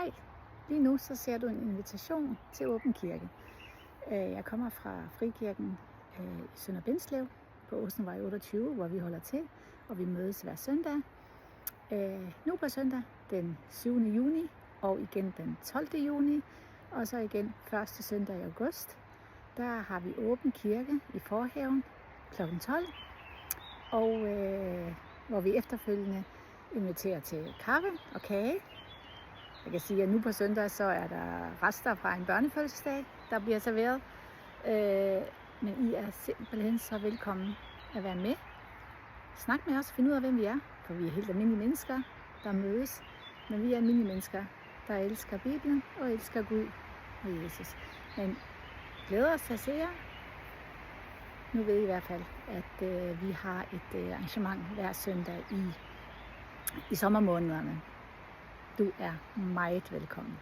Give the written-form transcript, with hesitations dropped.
Hej, lige nu så ser du en invitation til Åben Kirke. Jeg kommer fra Frikirken i Sønder Bindslev på Åsenvej 28, hvor vi holder til, og vi mødes hver søndag. Nu på søndag den 7. juni, og igen den 12. juni, og så igen første søndag i august. Der har vi Åben Kirke i Forhaven kl. 12, og hvor vi efterfølgende inviterer til kaffe og kage. Jeg kan sige, at nu på søndag, så er der rester fra en børnefødselsdag, der bliver serveret. Men I er simpelthen så velkommen at være med. Snak med os, find ud af, hvem vi er. For vi er helt almindelige mennesker, der mødes. Men vi er almindelige mennesker, der elsker Bibelen og elsker Gud og Jesus. Men glæder os til at se jer. Nu ved I i hvert fald, at vi har et arrangement hver søndag i sommermånederne. Du er meget velkommen.